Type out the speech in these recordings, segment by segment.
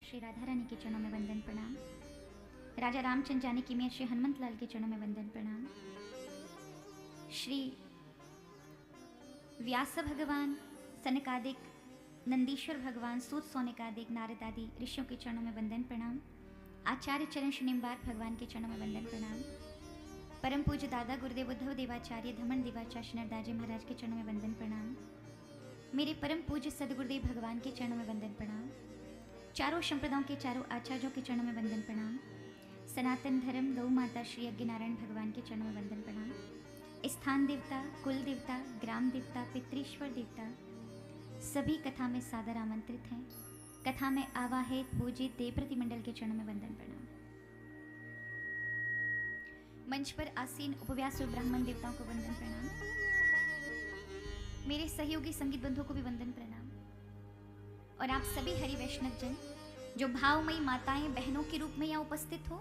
श्री राधा रानी के चरणों में वंदन प्रणाम। राजा रामचंद्र जानकी में श्री हनुमंत लाल के चरणों में वंदन प्रणाम। श्री व्यास भगवान, सनकादिक, नंदीश्वर भगवान, सूत सौनकादिक, नारद आदि ऋषियों के चरणों में वंदन प्रणाम। आचार्य चरण श्री निम्बार्क भगवान के चरणों में वंदन प्रणाम। परम पूज्य दादा गुरुदेव उद्धव देवाचार्य धमन देवाचार्य नरदाजी महाराज के चरणों में वंदन प्रणाम। मेरे परम पूज्य सदगुरुदेव भगवान के चरणों में वंदन प्रणाम। चारों संप्रदायों के चारों आचार्यों के चरणों में वंदन प्रणाम। सनातन धर्म गौ माता श्री यज्ञ नारायण भगवान के चरणों में वंदन प्रणाम। स्थान देवता, कुल देवता, ग्राम देवता, पितृश्वर देवता सभी कथा में सादर आमंत्रित हैं। कथा में आवाहित पूजित देव प्रतिमंडल के चरणों में वंदन प्रणाम। मंच पर आसीन उपव्यास और ब्राह्मण देवताओं को वंदन प्रणाम। मेरे सहयोगी संगीत बंधुओं को भी वंदन प्रणाम। और आप सभी हरि वैष्णव जन जो भावमयी माताएं बहनों के रूप में यहाँ उपस्थित हो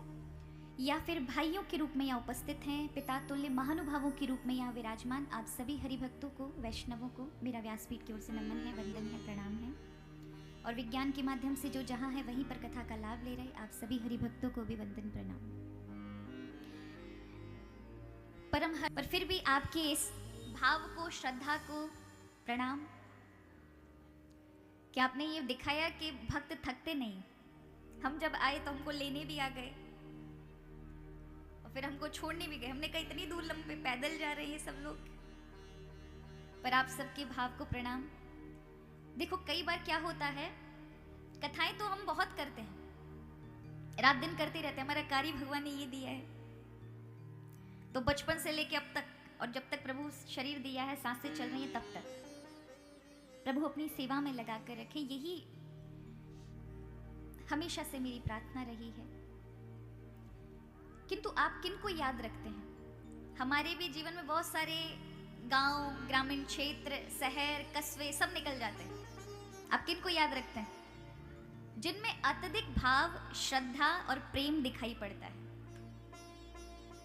या फिर भाइयों के रूप में यहाँ उपस्थित हैं, पिता तुल्य महानुभावों के रूप में यहाँ विराजमान, आप सभी हरि भक्तों को, वैष्णवों को मेरा व्यासपीठ की ओर से नमन है, वंदन है, प्रणाम है। और विज्ञान के माध्यम से जो जहाँ है वहीं पर कथा का लाभ ले रहे आप सभी हरि भक्तों को भी वंदन प्रणाम। पर फिर भी आपके इस भाव को, श्रद्धा को प्रणाम कि आपने ये दिखाया कि भक्त थकते नहीं। हम जब आए तो हमको लेने भी आ गए और फिर हमको छोड़ने भी गए। हमने कहा इतनी दूर लंबे पैदल जा रहे हैं सब लोग, पर आप सबके भाव को प्रणाम। देखो कई बार क्या होता है, कथाएं तो हम बहुत करते हैं, रात दिन करते रहते हैं। हमारा कार्य भगवान ने ये दिया है, तो बचपन से लेके अब तक, और जब तक प्रभु शरीर दिया है, सांसें चल रही हैं, तब तक प्रभु अपनी सेवा में लगा कर रखे। यही हमेशा से मेरी प्रार्थना रही है। किंतु आप किन को याद रखते हैं? हमारे भी जीवन में बहुत सारे गांव, ग्रामीण क्षेत्र, शहर, कस्बे सब निकल जाते हैं। आप किन को याद रखते हैं? जिनमें अत्यधिक भाव, श्रद्धा और प्रेम दिखाई पड़ता है,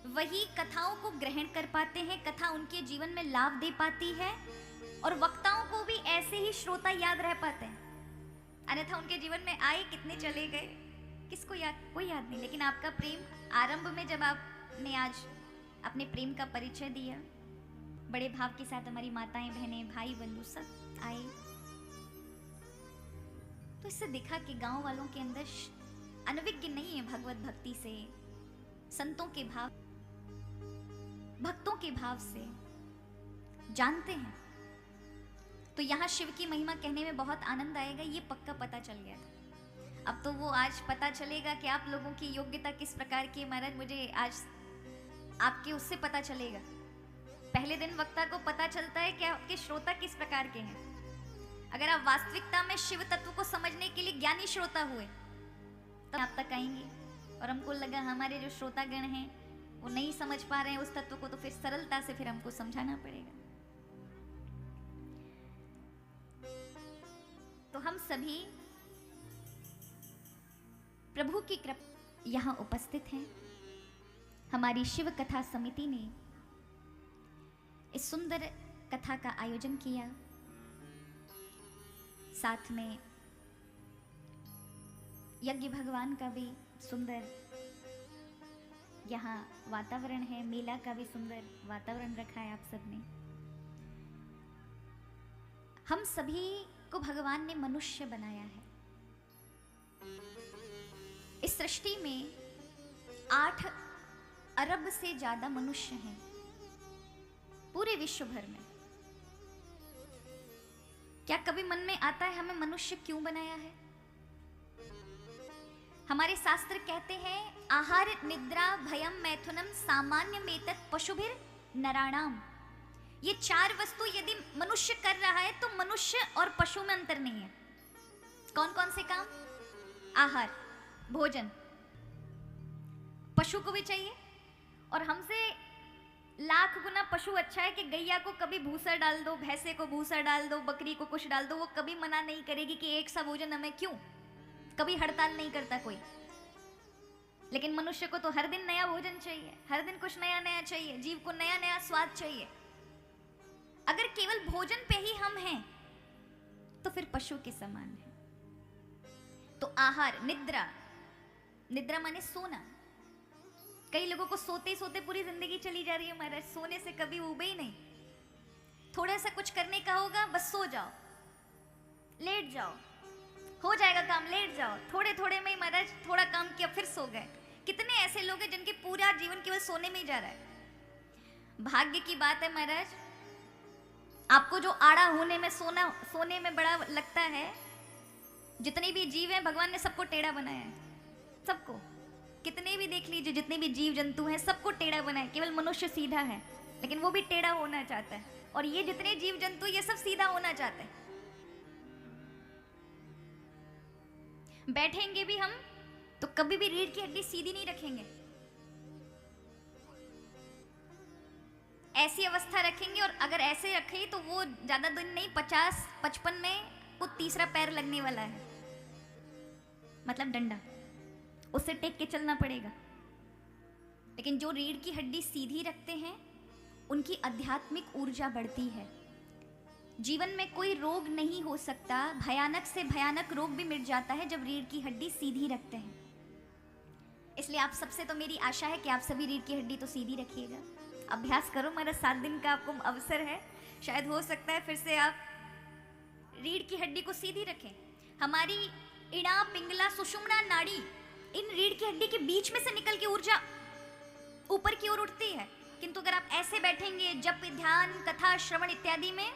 वही कथाओं को ग्रहण कर पाते हैं, कथा उनके जीवन में लाभ दे पाती है, और वक्ताओं को भी ऐसे ही श्रोता याद रह पाते हैं। अन्यथा उनके जीवन में आए, कितने चले गए, किसको याद? कोई याद नहीं। लेकिन आपका प्रेम आरंभ में जब आपने आज अपने प्रेम का परिचय दिया, बड़े भाव के साथ हमारी माताएं, बहनें, भाई, बंधु सब आए, तो इससे देखा कि गांव वालों के अंदर अनविज्ञ नहीं है भगवत भक्ति से, संतों के भाव, भक्तों के भाव से जानते हैं। तो यहाँ शिव की महिमा कहने में बहुत आनंद आएगा, ये पक्का पता चल गया था। अब तो वो आज पता चलेगा कि आप लोगों की योग्यता किस प्रकार की है। महाराज मुझे आज आपके उससे पता चलेगा। पहले दिन वक्ता को पता चलता है कि आपके श्रोता किस प्रकार के हैं। अगर आप वास्तविकता में शिव तत्व को समझने के लिए ज्ञानी श्रोता हुए तो आप तक आएंगे। और हमको लगा हमारे जो श्रोतागण हैं वो नहीं समझ पा रहे हैं उस तत्व को, तो फिर सरलता से फिर हमको समझाना पड़ेगा। तो हम सभी प्रभु की कृपा यहाँ उपस्थित हैं। हमारी शिव कथा समिति ने इस सुंदर कथा का आयोजन किया। साथ में यज्ञ भगवान का भी सुंदर यहाँ वातावरण है, मेला का भी सुंदर वातावरण रखा है आप सबने। हम सभी को भगवान ने मनुष्य बनाया है। इस सृष्टि में 8 अरब से ज्यादा मनुष्य हैं पूरे विश्व भर में। क्या कभी मन में आता है हमें मनुष्य क्यों बनाया है? हमारे शास्त्र कहते हैं आहार, निद्रा, भयम, मैथुनम सामान्य मेतत पशुभिर नराणाम। ये 4 वस्तु यदि मनुष्य कर रहा है तो मनुष्य और पशु में अंतर नहीं है। कौन कौन से काम? आहार, भोजन, पशु को भी चाहिए। और हमसे लाख गुना पशु अच्छा है कि गैया को कभी भूसा डाल दो, भैंसे को भूसा डाल दो, बकरी को कुछ डाल दो, वो कभी मना नहीं करेगी कि एक सा भोजन हमें क्यों। कभी हड़ताल नहीं करता कोई। लेकिन मनुष्य को तो हर दिन नया भोजन चाहिए, हर दिन कुछ नया नया चाहिए, जीव को नया नया स्वाद चाहिए। अगर केवल भोजन पे ही हम हैं तो फिर पशु के समान है। तो आहार, निद्रा, निद्रा माने सोना। कई लोगों को सोते सोते पूरी जिंदगी चली जा रही है महाराज, सोने से कभी ऊबे ही नहीं। थोड़ा सा कुछ करने का होगा, बस सो जाओ, लेट जाओ, हो जाएगा काम, लेट जाओ। थोड़े थोड़े में ही महाराज थोड़ा काम किया फिर सो गए। कितने ऐसे लोग हैं जिनके पूरा जीवन केवल सोने में ही जा रहा है। भाग्य की बात है महाराज, आपको जो आड़ा होने में सोने में बड़ा लगता है, जितने भी जीव हैं भगवान ने सबको टेढ़ा बनाया है, सबको। कितने भी देख लीजिए, जितने भी जीव जंतु हैं सबको टेढ़ा बनाया, केवल मनुष्य सीधा है, लेकिन वो भी टेढ़ा होना चाहता है। और ये जितने जीव जंतु ये सब सीधा होना चाहते हैं। बैठेंगे भी हम तो कभी भी रीढ़ की हड्डी सीधी नहीं रखेंगे, ऐसी अवस्था रखेंगे। और अगर ऐसे रखे तो वो ज्यादा दिन नहीं, 50-55 में वो तीसरा पैर लगने वाला है, मतलब डंडा, उससे टेक के चलना पड़ेगा। लेकिन जो रीढ़ की हड्डी सीधी रखते हैं उनकी आध्यात्मिक ऊर्जा बढ़ती है। जीवन में कोई रोग नहीं हो सकता, भयानक से भयानक रोग भी मिट जाता है जब रीढ़ की हड्डी सीधी रखते हैं। इसलिए आप सबसे तो मेरी आशा है कि आप सभी रीढ़ की हड्डी तो सीधी रखिएगा, अभ्यास करो। मेरा 7 दिन का आपको अवसर है, शायद हो सकता है फिर से आप रीढ़ की हड्डी को सीधी रखें। हमारी इड़ा, पिंगला, सुषुम्ना नाड़ी, इन रीढ़ की हड्डी के बीच में से निकल के ऊर्जा ऊपर की ओर उठती है। किंतु अगर आप ऐसे बैठेंगे जप, ध्यान, कथा, श्रवण इत्यादि में,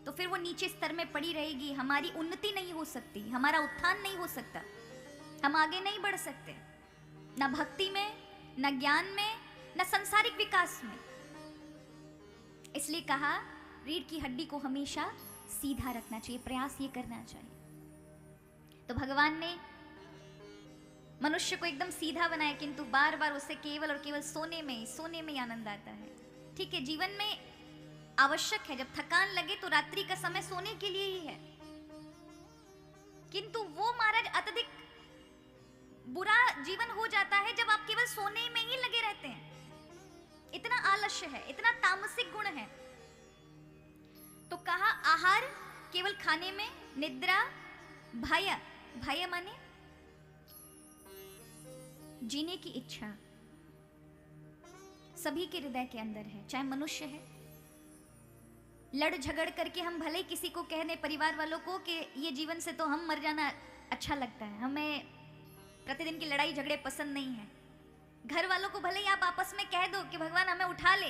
तो फिर वो नीचे स्तर में पड़ी रहेगी। हमारी उन्नति नहीं हो सकती, हमारा उत्थान नहीं हो सकता, हम आगे नहीं बढ़ सकते, न भक्ति में, न ज्ञान में, न सांसारिक विकास में। इसलिए कहा रीढ़ की हड्डी को हमेशा सीधा रखना चाहिए, प्रयास ये करना चाहिए। तो भगवान ने मनुष्य को एकदम सीधा बनाया, किंतु बार बार उसे केवल और केवल सोने में ही आनंद आता है। ठीक है, जीवन में आवश्यक है, जब थकान लगे तो रात्रि का समय सोने के लिए ही है, किंतु वो महाराज अत्यधिक बुरा जीवन हो जाता है जब आप केवल सोने में ही लगे रहते हैं। इतना आलस्य है, इतना तामसिक गुण है। तो कहा आहार केवल खाने में, निद्रा, भय, भय माने जीने की इच्छा सभी के हृदय के अंदर है, चाहे मनुष्य है। लड़ झगड़ करके हम भले किसी को कह दें, परिवार वालों को, कि ये जीवन से तो हम मर जाना अच्छा लगता है, हमें प्रतिदिन की लड़ाई झगड़े पसंद नहीं है। घर वालों को भले ही आप आपस में कह दो कि भगवान हमें उठा ले,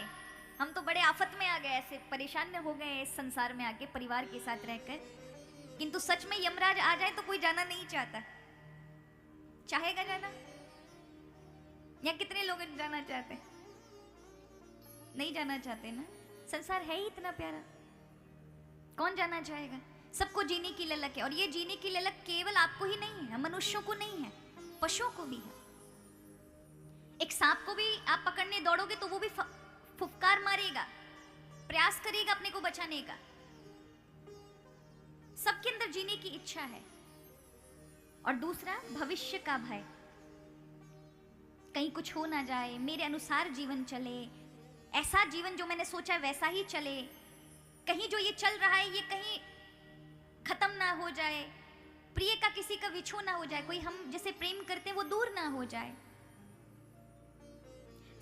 हम तो बड़े आफत में आ गए, ऐसे परेशान हो गए इस संसार में आके परिवार के साथ रहकर, किंतु सच में यमराज आ जाए तो कोई जाना नहीं चाहता। चाहेगा जाना? या कितने लोग जाना चाहते? नहीं जाना चाहते ना। संसार है ही इतना प्यारा, कौन जाना चाहेगा? सबको जीने की ललक है, और ये जीने की ललक केवल आपको ही नहीं है, मनुष्यों को नहीं है, पशुओं को भी है। एक सांप को भी आप पकड़ने दौड़ोगे तो वो भी फुफकार मारेगा, प्रयास करेगा अपने को बचाने का। सबके अंदर जीने की इच्छा है। और दूसरा, भविष्य का भय, कहीं कुछ हो ना जाए, मेरे अनुसार जीवन चले, ऐसा जीवन जो मैंने सोचा वैसा ही चले, कहीं जो ये चल रहा है ये कहीं खत्म ना हो जाए, प्रिय का किसी का विछो ना हो जाए, कोई हम जिसे प्रेम करते हैं वो दूर ना हो जाए।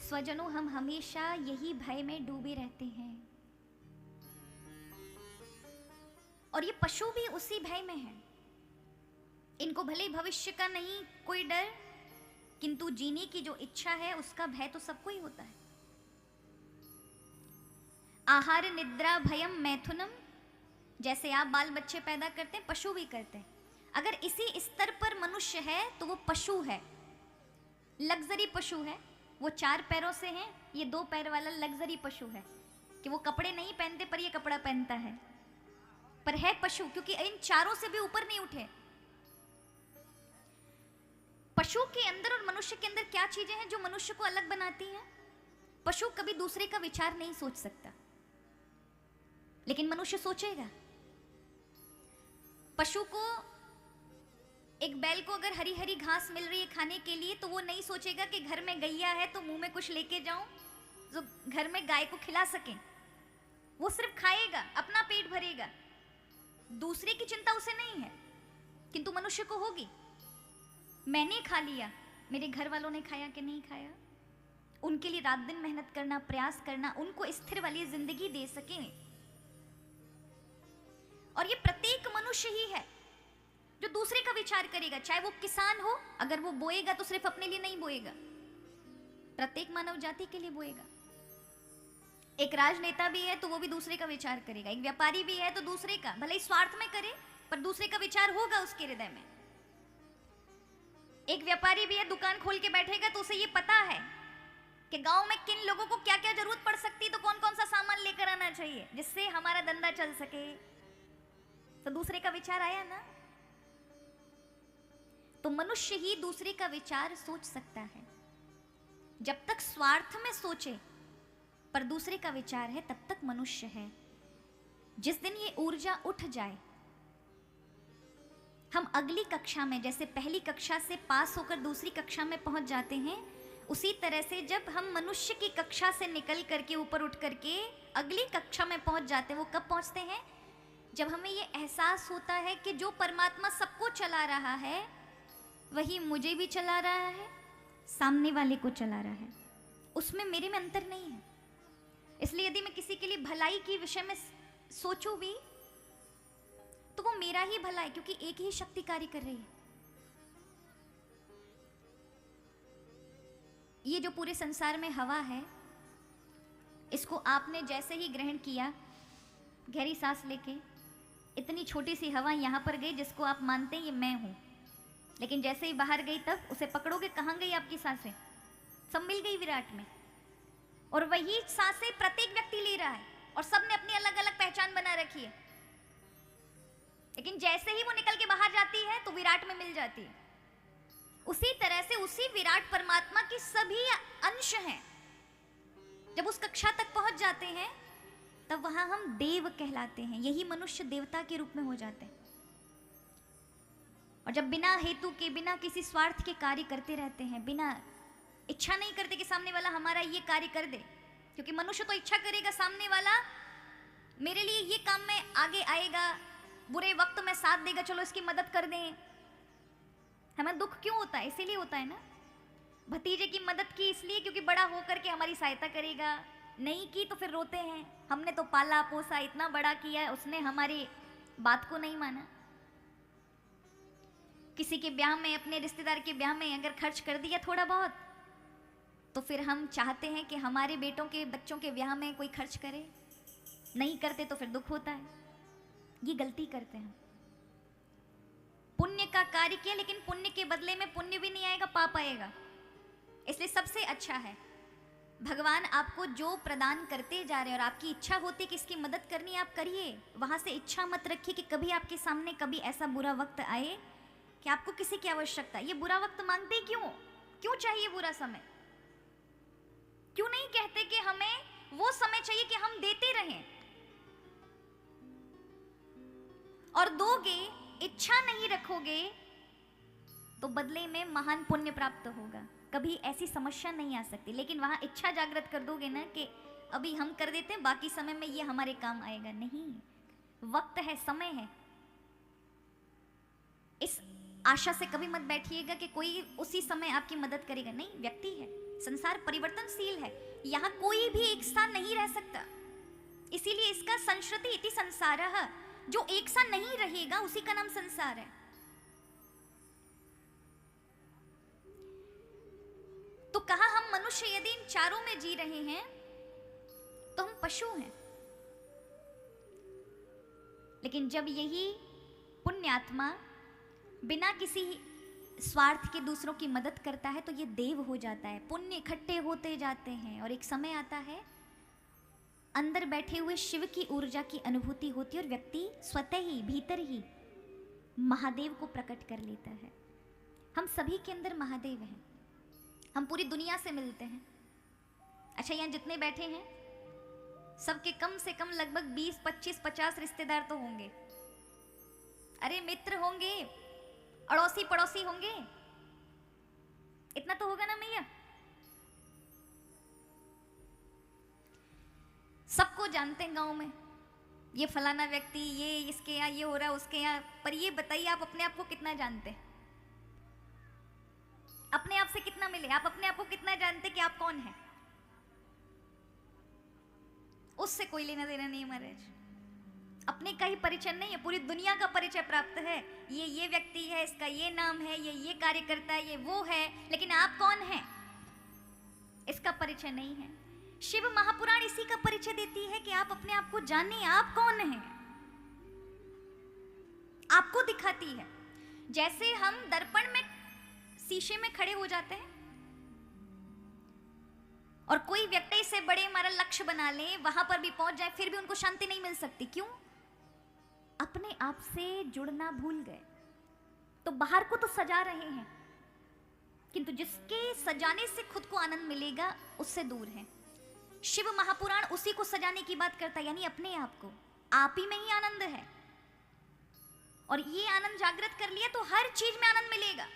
स्वजनों, हम हमेशा यही भय में डूबे रहते हैं, और ये पशु भी उसी भय में है। इनको भले भविष्य का नहीं कोई डर, किंतु जीने की जो इच्छा है उसका भय तो सबको ही होता है। आहार, निद्रा, भयम, मैथुनम, जैसे आप बाल बच्चे पैदा करते हैं पशु भी करते हैं। अगर इसी स्तर पर मनुष्य है तो वो पशु है, लग्जरी पशु है। वो 4 पैरों से है, ये 2 पैर वाला लग्जरी पशु है, कि वो कपड़े नहीं पहनते पर ये कपड़ा पहनता है, पर है पशु, क्योंकि इन चारों से भी ऊपर नहीं उठे। पशु के अंदर और मनुष्य के अंदर क्या चीजें हैं जो मनुष्य को अलग बनाती हैं? पशु कभी दूसरे का विचार नहीं सोच सकता, लेकिन मनुष्य सोचेगा। पशु को, एक बैल को अगर हरी हरी घास मिल रही है खाने के लिए, तो वो नहीं सोचेगा कि घर में गैया है तो मुंह में कुछ लेके जाऊं जो घर में गाय को खिला सके। वो सिर्फ खाएगा, अपना पेट भरेगा, दूसरे की चिंता उसे नहीं है, किंतु मनुष्य को होगी। मैंने खा लिया, मेरे घर वालों ने खाया कि नहीं खाया, उनके लिए रात दिन मेहनत करना, प्रयास करना, उनको स्थिर वाली जिंदगी दे सके। और ये प्रत्येक मनुष्य ही है जो दूसरे का विचार करेगा। चाहे वो किसान हो, अगर वो बोएगा तो सिर्फ अपने लिए नहीं बोएगा, प्रत्येक मानव जाति के लिए बोएगा। एक राजनेता भी है तो वो भी दूसरे का विचार करेगा, एक व्यापारी भी है तो दूसरे का, भले ही स्वार्थ में करे पर दूसरे का विचार होगा उसके हृदय में। एक व्यापारी भी है, दुकान खोल के बैठेगा तो उसे ये पता है कि गांव में किन लोगों को क्या क्या जरूरत पड़ सकती है, तो कौन कौन सा सामान लेकर आना चाहिए जिससे हमारा धंधा चल सके। तो दूसरे का विचार आया ना। तो मनुष्य ही दूसरे का विचार सोच सकता है। जब तक स्वार्थ में सोचे पर दूसरे का विचार है, तब तक मनुष्य है। जिस दिन ये ऊर्जा उठ जाए, हम अगली कक्षा में जैसे पहली कक्षा से पास होकर दूसरी कक्षा में पहुंच जाते हैं, उसी तरह से जब हम मनुष्य की कक्षा से निकल करके ऊपर उठ करके अगली कक्षा में पहुंच जाते हैं, वो कब पहुंचते हैं? जब हमें ये एहसास होता है कि जो परमात्मा सबको चला रहा है वही मुझे भी चला रहा है, सामने वाले को चला रहा है, उसमें मेरे में अंतर नहीं है। इसलिए यदि मैं किसी के लिए भलाई के विषय में सोचूं भी तो वो मेरा ही भला है, क्योंकि एक ही शक्ति कार्य कर रही है। ये जो पूरे संसार में हवा है, इसको आपने जैसे ही ग्रहण किया, गहरी सांस लेके, इतनी छोटी सी हवा यहां पर गई जिसको आप मानते हैं ये मैं हूं, लेकिन जैसे ही बाहर गई तब उसे पकड़ोगे, कहां गई आपकी सांसें? सब मिल गई विराट में। और वही सांसें प्रत्येक व्यक्ति ले रहा है और सबने अपनी अलग अलग पहचान बना रखी है, लेकिन जैसे ही वो निकल के बाहर जाती है तो विराट में मिल जाती है। उसी तरह से उसी विराट परमात्मा के सभी अंश हैं। जब उस कक्षा तक पहुंच जाते हैं तब वहां हम देव कहलाते हैं। यही मनुष्य देवता के रूप में हो जाते हैं। और जब बिना हेतु के, बिना किसी स्वार्थ के कार्य करते रहते हैं, बिना इच्छा नहीं करते कि सामने वाला हमारा ये कार्य कर दे, क्योंकि मनुष्य तो इच्छा करेगा सामने वाला मेरे लिए ये काम में आगे आएगा, बुरे वक्त में साथ देगा, चलो इसकी मदद कर दें। हमें दुख क्यों होता है? इसीलिए होता है ना। भतीजे की मदद की इसलिए क्योंकि बड़ा होकर के हमारी सहायता करेगा, नहीं की तो फिर रोते हैं, हमने तो पाला पोसा, इतना बड़ा किया, उसने हमारी बात को नहीं माना। किसी के ब्याह में, अपने रिश्तेदार के ब्याह में अगर खर्च कर दिया थोड़ा बहुत, तो फिर हम चाहते हैं कि हमारे बेटों के, बच्चों के ब्याह में कोई खर्च करे, नहीं करते तो फिर दुख होता है। ये गलती करते हैं। पुण्य का कार्य किया, लेकिन पुण्य के बदले में पुण्य भी नहीं आएगा, पाप आएगा। इसलिए सबसे अच्छा है, भगवान आपको जो प्रदान करते जा रहे हैं और आपकी इच्छा होती है कि इसकी मदद करनी, आप करिए। वहां से इच्छा मत रखिए कि कभी आपके सामने कभी ऐसा बुरा वक्त आए कि आपको किसी की आवश्यकता। ये बुरा वक्त मांगते क्यों चाहिए बुरा समय? क्यों नहीं कहते कि हमें वो समय चाहिए कि हम देते रहें? और दोगे, इच्छा नहीं रखोगे तो बदले में महान पुण्य प्राप्त होगा। कभी ऐसी समस्या नहीं आ सकती। लेकिन वहां इच्छा जागृत कर दोगे ना कि अभी हम कर देते हैं, बाकी समय में ये हमारे काम आएगा, नहीं। वक्त है, समय है। इस आशा से कभी मत बैठिएगा कि कोई उसी समय आपकी मदद करेगा, नहीं। व्यक्ति है, संसार परिवर्तनशील है, यहां कोई भी एक सा नहीं रह सकता। इसीलिए इसका संस्कृति इति संसारः, जो एक सा नहीं रहेगा उसी का नाम संसार है। तो कहा हम मनुष्य यदि इन चारों में जी रहे हैं तो हम पशु हैं। लेकिन जब यही पुण्यात्मा बिना किसी स्वार्थ के दूसरों की मदद करता है तो ये देव हो जाता है। पुण्य इकट्ठे होते जाते हैं और एक समय आता है अंदर बैठे हुए शिव की ऊर्जा की अनुभूति होती है और व्यक्ति स्वतः ही भीतर ही महादेव को प्रकट कर लेता है। हम सभी के अंदर महादेव हैं। हम पूरी दुनिया से मिलते हैं। अच्छा, यहाँ जितने बैठे हैं सबके कम से कम लगभग 20, 25, 50 रिश्तेदार तो होंगे। अरे मित्र होंगे, अड़ोसी पड़ोसी होंगे, इतना तो होगा ना मैया। सबको जानते हैं गांव में, ये फलाना व्यक्ति, ये इसके यहाँ ये हो रहा है, उसके यहाँ। पर ये बताइए आप अपने आप को कितना जानते हैं? आपसे कितना मिले, आप अपने आप को कितना जानते कि आप कौन है, उससे कोई लेना देना नहीं है महाराज। अपने का ही परिचय नहीं है, पूरी दुनिया का परिचय प्राप्त है। ये व्यक्ति है, इसका ये नाम है, ये कार्य करता है, ये वो है, लेकिन आप कौन है इसका परिचय नहीं है। शिव महापुराण इसी का परिचय देती है कि आप अपने आप को जानिए, आप कौन हैं, आपको दिखाती है। जैसे हम दर्पण में शीशे में खड़े हो जाते हैं और कोई व्यक्ति इससे बड़े हमारा लक्ष्य बना ले, वहां पर भी पहुंच जाए, फिर भी उनको शांति नहीं मिल सकती। क्यों? अपने आप से जुड़ना भूल गए। तो बाहर को तो सजा रहे हैं, किंतु जिसके सजाने से खुद को आनंद मिलेगा उससे दूर है। शिव महापुराण उसी को सजाने की बात करता है, यानी अपने आप को, आप ही में ही आनंद है। और ये आनंद जागृत कर लिया तो हर चीज में आनंद मिलेगा।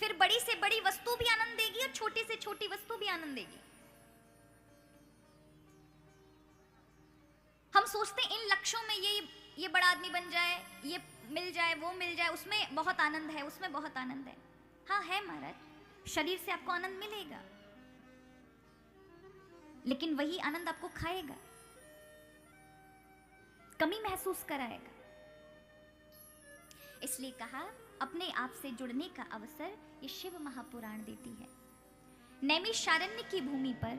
फिर बड़ी से बड़ी वस्तु भी आनंद देगी और छोटी से छोटी वस्तु भी आनंद देगी। हम सोचते हैं इन लक्ष्यों में ये बड़ा आदमी बन जाए, ये मिल जाए, वो मिल जाए, उसमें बहुत आनंद है, उसमें बहुत आनंद है। हाँ है महाराज, शरीर से आपको आनंद मिलेगा, लेकिन वही आनंद आपको खाएगा, कमी महसूस कराएगा। इसलिए कहा अपने आप से जुड़ने का अवसर ये शिव महापुराण देती है। नैमिषारण्य की भूमि पर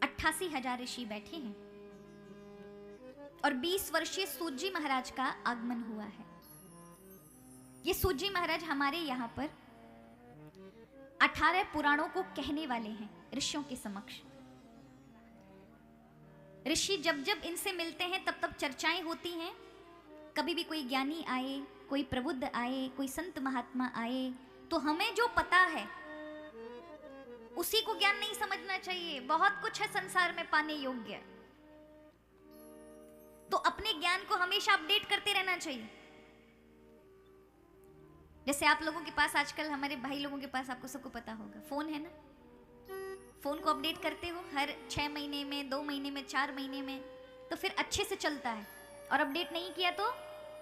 88,000 ऋषि बैठे हैं और 20 वर्षीय सूतजी महाराज का आगमन हुआ है। ये सूतजी महाराज हमारे यहाँ पर 18 पुराणों को कहने वाले हैं ऋषियों के समक्ष। ऋषि जब जब इनसे मिलते हैं तब तब चर्चाएं होती हैं। कभी भी कोई ज्ञानी आए, कोई प्रबुद्ध आए, कोई संत महात्मा आए, तो हमें जो पता है उसी को ज्ञान नहीं समझना चाहिए। बहुत कुछ है संसार में पाने योग्य, तो अपने ज्ञान को हमेशा अपडेट करते रहना चाहिए। जैसे आप लोगों के पास आजकल, हमारे भाई लोगों के पास, आपको सबको पता होगा, फोन है ना, फोन को अपडेट करते हो हर 6 महीने में, 2 महीने में, 4 महीने में, तो फिर अच्छे से चलता है। और अपडेट नहीं किया तो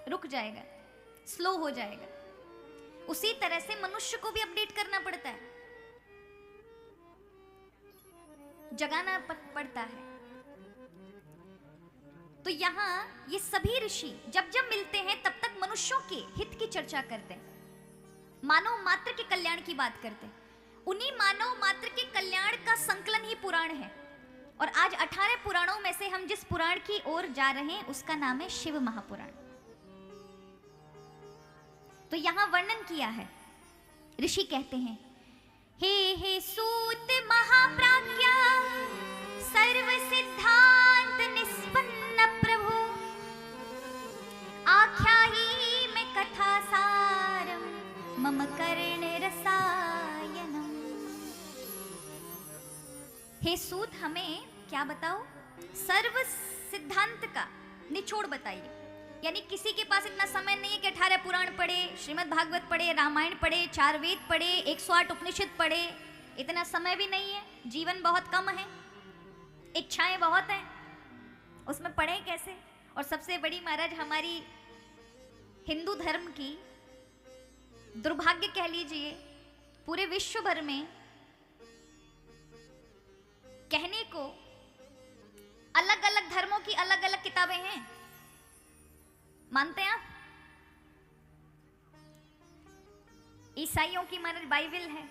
रुक जाएगा, स्लो हो जाएगा। उसी तरह से मनुष्य को भी अपडेट करना पड़ता है, जगाना पड़ता है। तो यहां ये सभी ऋषि जब जब मिलते हैं तब तक मनुष्यों के हित की चर्चा करते हैं, मानव मात्र के कल्याण की बात करते हैं। उन्हीं मानव मात्र के कल्याण का संकलन ही पुराण है। और आज 18 पुराणों में से हम जिस पुराण की ओर जा रहे हैं उसका नाम है शिव महापुराण। तो यहां वर्णन किया है, ऋषि कहते हैं, हे सूत महाप्राज्ञा सर्व सिद्धांत निष्पन्न प्रभु, आख्याही में कथा सारम मम कर्ण रसायनम। हे सूत, हमें क्या बताओ? सर्व सिद्धांत का निचोड़ बताइए। यानी किसी के पास इतना समय नहीं है कि 18 पुराण पढ़े, श्रीमद् भागवत पढ़े, रामायण पढ़े, 4 वेद पढ़े, 108 उपनिषद पढ़े। इतना समय भी नहीं है, जीवन बहुत कम है, इच्छाएं बहुत हैं, उसमें पढ़े कैसे? और सबसे बड़ी महाराज हमारी हिंदू धर्म की दुर्भाग्य कह लीजिए, पूरे विश्व भर में कहने को अलग अलग धर्मों की अलग अलग किताबें हैं, मानते हैं आप? ईसाइयों की महाराज बाइबल है,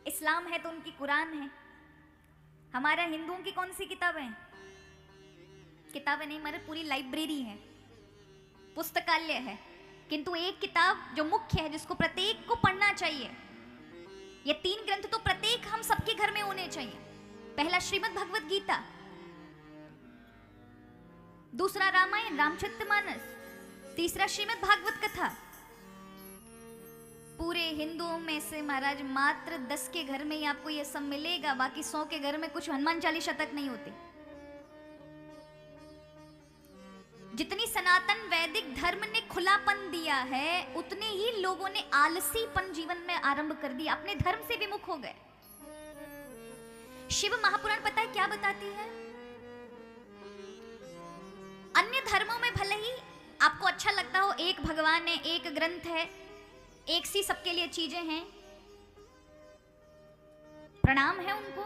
इस्लाम है तो उनकी कुरान है। हमारा हिंदुओं की कौन सी किताबें हैं? किताबें नहीं, हमारे पूरी लाइब्रेरी है, पुस्तकालय है। किंतु एक किताब जो मुख्य है, जिसको प्रत्येक को पढ़ना चाहिए, ये 3 ग्रंथ तो प्रत्येक हम सबके घर में होने चाहिए। पहला श्रीमद् भगवत गीता, दूसरा रामायण रामचरितमानस, तीसरा श्रीमद् भागवत कथा। पूरे हिंदुओं में से महाराज मात्र 10 के घर में ही आपको ये सब मिलेगा, बाकी 100 के घर में कुछ हनुमान चालीसा तक नहीं होती। जितनी सनातन वैदिक धर्म ने खुलापन दिया है, उतने ही लोगों ने आलसीपन जीवन में आरंभ कर दिया, अपने धर्म से विमुख हो गए। शिव महापुराण पता है क्या बताती है? अन्य धर्मों में भले ही आपको अच्छा लगता हो एक भगवान है, एक ग्रंथ है, एक सी सबके लिए चीजें हैं, प्रणाम है उनको।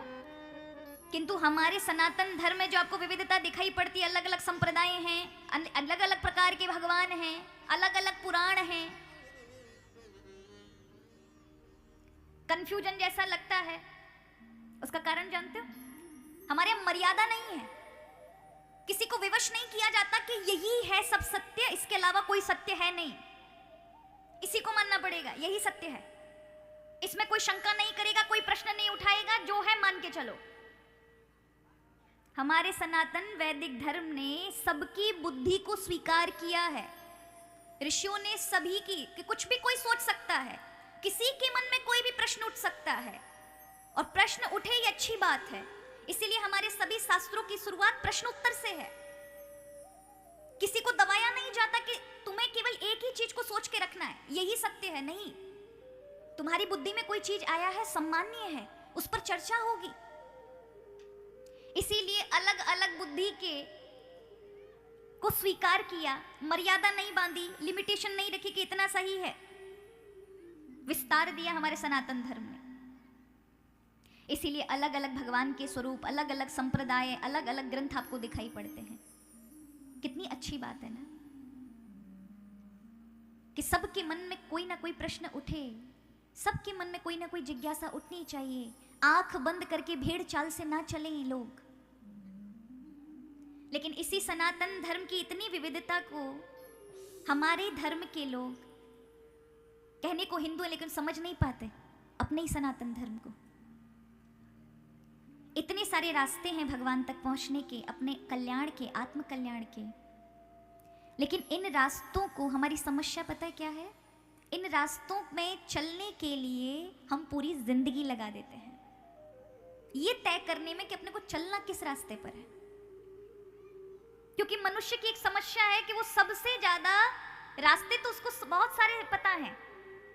किंतु हमारे सनातन धर्म में जो आपको विविधता दिखाई पड़ती है, अलग अलग संप्रदाय हैं, अलग अलग प्रकार के भगवान हैं, अलग अलग पुराण हैं, कंफ्यूजन जैसा लगता है। उसका कारण जानते हो? हमारे यहाँ मर्यादा नहीं है, किसी को विवश नहीं किया जाता कि यही है सब सत्य, इसके अलावा कोई सत्य है नहीं, इसी को मानना पड़ेगा, यही सत्य है, इसमें कोई शंका नहीं करेगा, कोई प्रश्न नहीं उठाएगा, जो है मान के चलो। हमारे सनातन वैदिक धर्म ने सबकी बुद्धि को स्वीकार किया है, ऋषियों ने सभी की, कि कुछ भी कोई सोच सकता है, किसी के मन में कोई भी प्रश्न उठ सकता है, और प्रश्न उठे ही अच्छी बात है। इसीलिए हमारे सभी शास्त्रों की शुरुआत प्रश्न उत्तर से है। किसी को दबाया नहीं जाता कि तुम्हें केवल एक ही चीज को सोच के रखना है, यही सत्य है, नहीं। तुम्हारी बुद्धि में कोई चीज आया है, सम्माननीय है, उस पर चर्चा होगी। इसीलिए अलग अलग बुद्धि के को स्वीकार किया, मर्यादा नहीं बांधी, लिमिटेशन नहीं रखी कि इतना सही है, विस्तार दिया हमारे सनातन धर्म ने। इसीलिए अलग अलग भगवान के स्वरूप, अलग अलग संप्रदाय, अलग अलग ग्रंथ आपको दिखाई पड़ते हैं। कितनी अच्छी बात है ना, कि सबके मन में कोई ना कोई प्रश्न उठे, सबके मन में कोई ना कोई जिज्ञासा उठनी चाहिए। आंख बंद करके भेड़ चाल से ना चले लोग। लेकिन इसी सनातन धर्म की इतनी विविधता को हमारे धर्म के लोग, कहने को हिंदू है लेकिन समझ नहीं पाते अपने ही सनातन धर्म को। इतने सारे रास्ते हैं भगवान तक पहुंचने के, अपने कल्याण के, आत्म कल्याण के, लेकिन इन रास्तों को, हमारी समस्या पता है क्या है, इन रास्तों में चलने के लिए हम पूरी जिंदगी लगा देते हैं, ये तय करने में कि अपने को चलना किस रास्ते पर है। क्योंकि मनुष्य की एक समस्या है कि वो सबसे ज्यादा रास्ते तो उसको बहुत सारे पता हैं,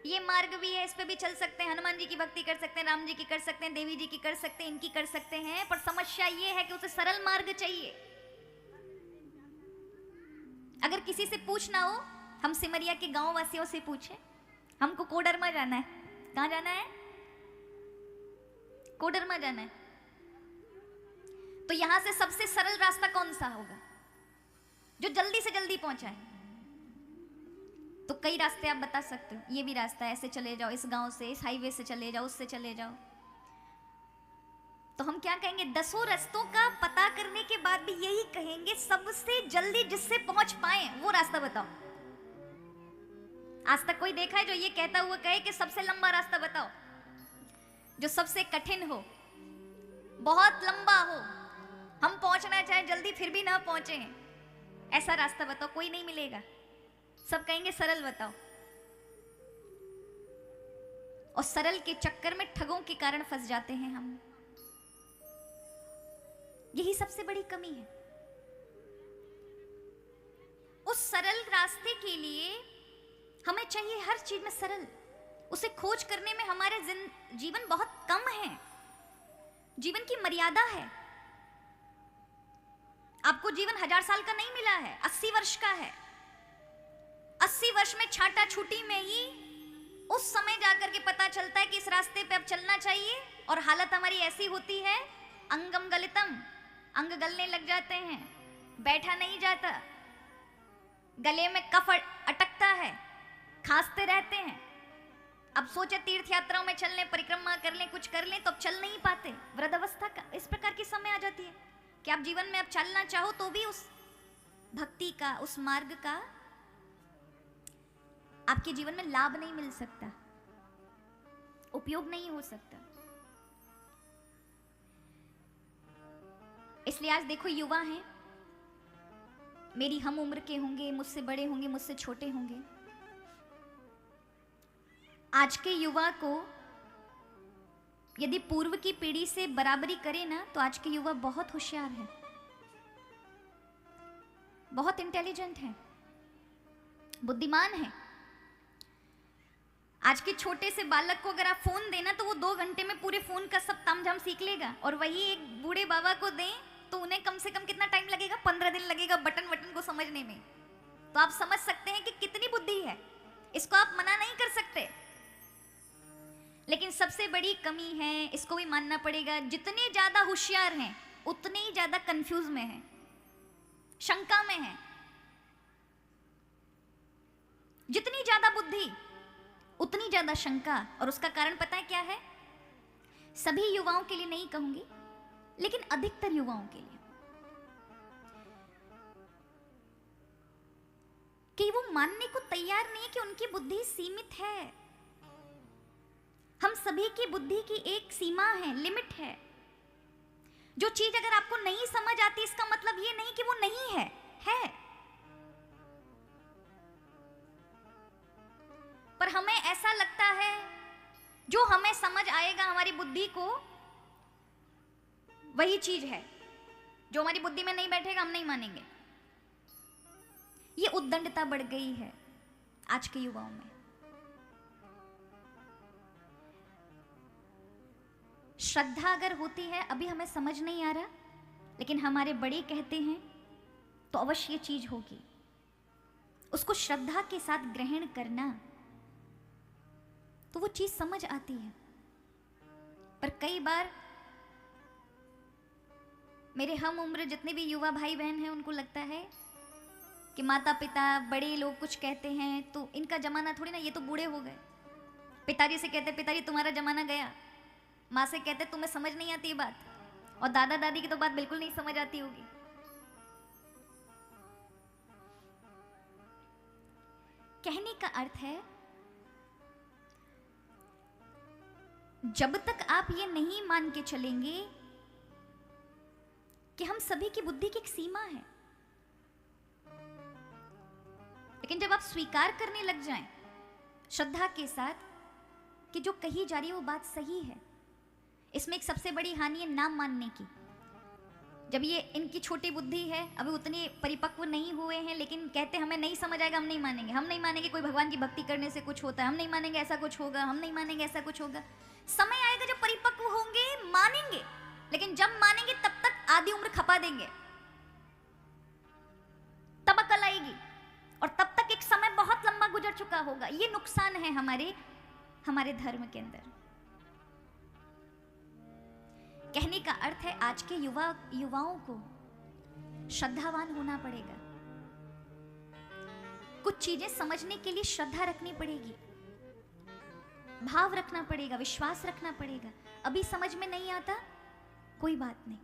ये मार्ग भी है, इस पे भी चल सकते हैं, हनुमान जी की भक्ति कर सकते हैं, राम जी की कर सकते हैं, देवी जी की कर सकते हैं, इनकी कर सकते हैं, पर समस्या ये है कि उसे सरल मार्ग चाहिए। अगर किसी से पूछना हो, हम सिमरिया के गांव वासियों से पूछें, हमको कोडरमा जाना है, कहां जाना है? कोडरमा जाना है, तो यहां से सबसे सरल रास्ता कौन सा होगा जो जल्दी से जल्दी पहुंचाए? तो कई रास्ते आप बता सकते हो, ये भी रास्ता है, ऐसे चले जाओ, इस गांव से, इस हाईवे से चले जाओ, उससे चले जाओ। तो हम क्या कहेंगे? 10 रास्तों का पता करने के बाद भी यही कहेंगे, सबसे जल्दी जिससे पहुंच पाए वो रास्ता बताओ। आज तक कोई देखा है जो ये कहता हुआ कहे कि सबसे लंबा रास्ता बताओ, जो सबसे कठिन हो, बहुत लंबा हो, हम पहुंचना चाहे जल्दी फिर भी ना पहुंचे हैं, ऐसा रास्ता बताओ? कोई नहीं मिलेगा, सब कहेंगे सरल बताओ। और सरल के चक्कर में ठगों के कारण फंस जाते हैं हम, यही सबसे बड़ी कमी है। उस सरल रास्ते के लिए हमें चाहिए हर चीज में सरल, उसे खोज करने में हमारे जीवन बहुत कम है, जीवन की मर्यादा है। आपको जीवन 1000 साल का नहीं मिला है, 80 वर्ष का है। 80 वर्ष में छाटा छूटी में ही उस समय जाकर के पता चलता है कि इस रास्ते पे अब चलना चाहिए, और हालत हमारी ऐसी होती है, अंगम गलितम, अंग गलने लग जाते हैं, बैठा नहीं जाता, गले में कफ अटकता है, खांसते रहते हैं। अब सोचे तीर्थ यात्राओं में चलने, परिक्रमा कर लें, कुछ कर लें, तो अब चल नहीं पाते। वृद्धावस्था का इस प्रकार की समय आ जाती है कि आप जीवन में अब चलना चाहो तो भी उस भक्ति का, उस मार्ग का आपके जीवन में लाभ नहीं मिल सकता, उपयोग नहीं हो सकता। इसलिए आज देखो, युवा हैं, मेरी हम उम्र के होंगे, मुझसे बड़े होंगे, मुझसे छोटे होंगे। आज के युवा को यदि पूर्व की पीढ़ी से बराबरी करे ना, तो आज के युवा बहुत होशियार है, बहुत इंटेलिजेंट है, बुद्धिमान है। आज के छोटे से बालक को अगर आप फोन देना तो वो 2 घंटे में पूरे फोन का सब तामझाम सीख लेगा, और वही एक बूढ़े बाबा को दें तो उन्हें कम से कम कितना टाइम लगेगा? 15 दिन लगेगा बटन को समझने में। तो आप समझ सकते हैं कि कितनी बुद्धि है, इसको आप मना नहीं कर सकते। लेकिन सबसे बड़ी कमी है, इसको भी मानना पड़ेगा, जितने ज्यादा होशियार हैं उतने ही ज्यादा कंफ्यूज में हैं, शंका में हैं। जितनी ज्यादा बुद्धि उतनी ज्यादा शंका। और उसका कारण पता है क्या है? सभी युवाओं के लिए नहीं कहूंगी, लेकिन अधिकतर युवाओं के लिए, कि वो मानने को तैयार नहीं कि उनकी बुद्धि सीमित है। हम सभी की बुद्धि की एक सीमा है, लिमिट है। जो चीज अगर आपको नहीं समझ आती, इसका मतलब ये नहीं कि वो नहीं है, है। पर हमें ऐसा लगता है जो हमें समझ आएगा हमारी बुद्धि को, वही चीज है। जो हमारी बुद्धि में नहीं बैठेगा हम नहीं मानेंगे। ये उद्दंडता बढ़ गई है आज के युवाओं में। श्रद्धा अगर होती है, अभी हमें समझ नहीं आ रहा, लेकिन हमारे बड़े कहते हैं तो अवश्य ये चीज होगी। उसको श्रद्धा के साथ ग्रहण करना तो वो चीज समझ आती है। पर कई बार मेरे हम उम्र जितने भी युवा भाई बहन हैं, उनको लगता है कि माता पिता बड़े लोग कुछ कहते हैं तो इनका जमाना थोड़ी ना, ये तो बूढ़े हो गए। पिताजी से कहते पिताजी तुम्हारा जमाना गया, माँ से कहते तुम्हें समझ नहीं आती ये बात, और दादा दादी की तो बात बिल्कुल नहीं समझ आती होगी। कहने का अर्थ है, जब तक आप ये नहीं मान के चलेंगे कि हम सभी की बुद्धि की एक सीमा है, लेकिन जब आप स्वीकार करने लग जाएं श्रद्धा के साथ कि जो कही जा रही है वो बात सही है, इसमें एक सबसे बड़ी हानि है ना मानने की। जब ये इनकी छोटी बुद्धि है, अभी उतने परिपक्व नहीं हुए हैं, लेकिन कहते हमें नहीं समझ आएगा, हम नहीं मानेंगे, हम नहीं मानेंगे कोई भगवान की भक्ति करने से कुछ होता है, हम नहीं मानेंगे ऐसा कुछ होगा, हम नहीं मानेंगे ऐसा कुछ होगा। समय आएगा जब परिपक्व होंगे, मानेंगे, लेकिन जब मानेंगे तब तक आधी उम्र खपा देंगे, तब अकल आएगी, और तब तक एक समय बहुत लंबा गुजर चुका होगा। ये नुकसान है हमारे धर्म के अंदर। कहने का अर्थ है, आज के युवाओं को श्रद्धावान होना पड़ेगा। कुछ चीजें समझने के लिए श्रद्धा रखनी पड़ेगी, भाव रखना पड़ेगा, विश्वास रखना पड़ेगा। अभी समझ में नहीं आता, कोई बात नहीं,